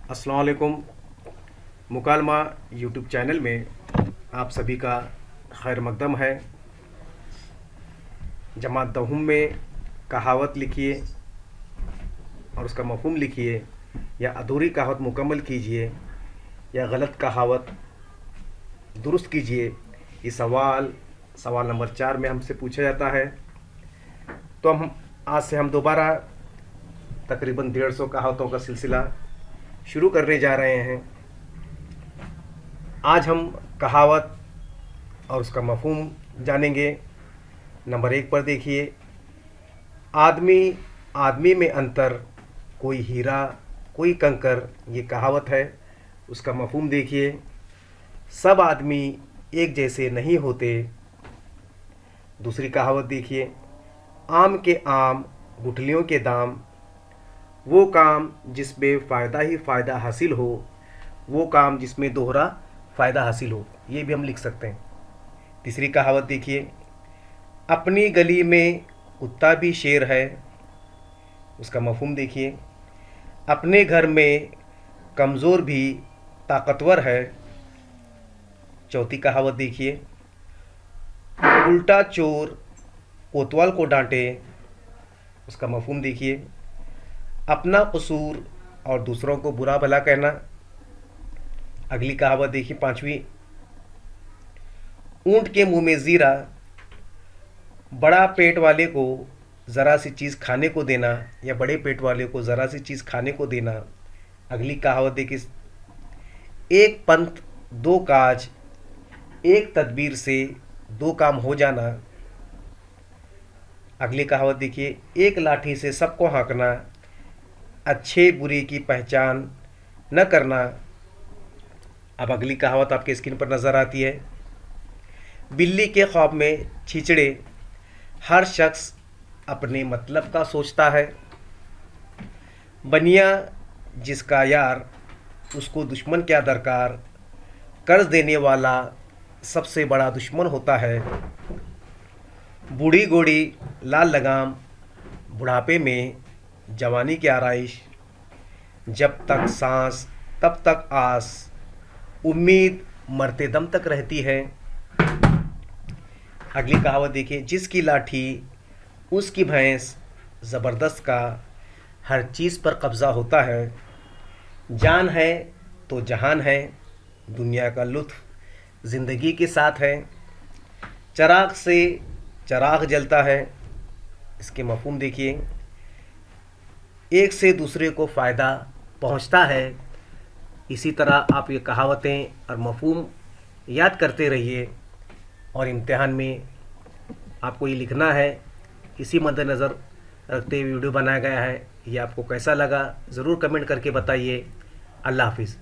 अस्सलाम वालेकुम। मुकालमा YouTube channel में आप सभी का खैर मकदम है। जमात दहुम में कहावत लिखिए और उसका मफ़हूम लिखिए, या अधूरी कहावत मुकम्मल कीजिए या गलत कहावत दुरुस्त कीजिए। ये सवाल नंबर 4 में हमसे पूछा जाता है। तो हम आज से दोबारा तकरीबन 150 कहावतों का सिलसिला शुरू करने जा रहे हैं। आज हम कहावत और उसका मफ़हूम जानेंगे। नंबर 1 पर देखिए, आदमी आदमी में अंतर, कोई हीरा कोई कंकर। ये कहावत है। उसका मफ़हूम देखिए, सब आदमी एक जैसे नहीं होते। दूसरी कहावत देखिए, आम के आम गुठलियों के दाम। वो काम जिसमें फ़ायदा ही फ़ायदा हासिल हो, वो काम जिसमें दोहरा फ़ायदा हासिल हो। ये भी हम लिख सकते हैं। तीसरी कहावत देखिए, अपनी गली में कुत्ता भी शेर है। उसका मफ़हूम देखिए, अपने घर में कमज़ोर भी ताकतवर है। चौथी कहावत देखिए, उल्टा चोर कोतवाल को डांटे। उसका मफ़हूम देखिए, अपना कसूर और दूसरों को बुरा भला कहना। अगली कहावत देखिए, पांचवी, ऊंट के मुंह में जीरा, बड़ा पेट वाले को ज़रा सी चीज़ खाने को देना, या बड़े पेट वाले को ज़रा सी चीज़ खाने को देना। अगली कहावत देखिए, एक पंथ दो काज, एक तदबीर से दो काम हो जाना। अगली कहावत देखिए, एक लाठी से सबको हाँकना, अच्छे बुरे की पहचान न करना। अब अगली कहावत आपके स्क्रीन पर नज़र आती है, बिल्ली के ख्वाब में छिचड़े, हर शख्स अपने मतलब का सोचता है। बनिया जिसका यार, उसको दुश्मन क्या दरकार, कर्ज देने वाला सबसे बड़ा दुश्मन होता है। बूढ़ी घोड़ी लाल लगाम, बुढ़ापे में जवानी की आराइश। जब तक सांस तब तक आस, उम्मीद मरते दम तक रहती है। अगली कहावत देखिए, जिसकी लाठी उसकी भैंस, ज़बरदस्त का हर चीज़ पर कब्ज़ा होता है। जान है तो जहान है, दुनिया का लुत्फ़ ज़िंदगी के साथ है। चराग से चराग जलता है। इसके मफ़हूम देखिए, एक से दूसरे को फ़ायदा पहुंचता है। इसी तरह आप ये कहावतें और मफ़हूम याद करते रहिए और इम्तिहान में आपको ये लिखना है। इसी मद्देनज़र रखते हुए वीडियो बनाया गया है। ये आपको कैसा लगा ज़रूर कमेंट करके बताइए। अल्लाह हाफिज़।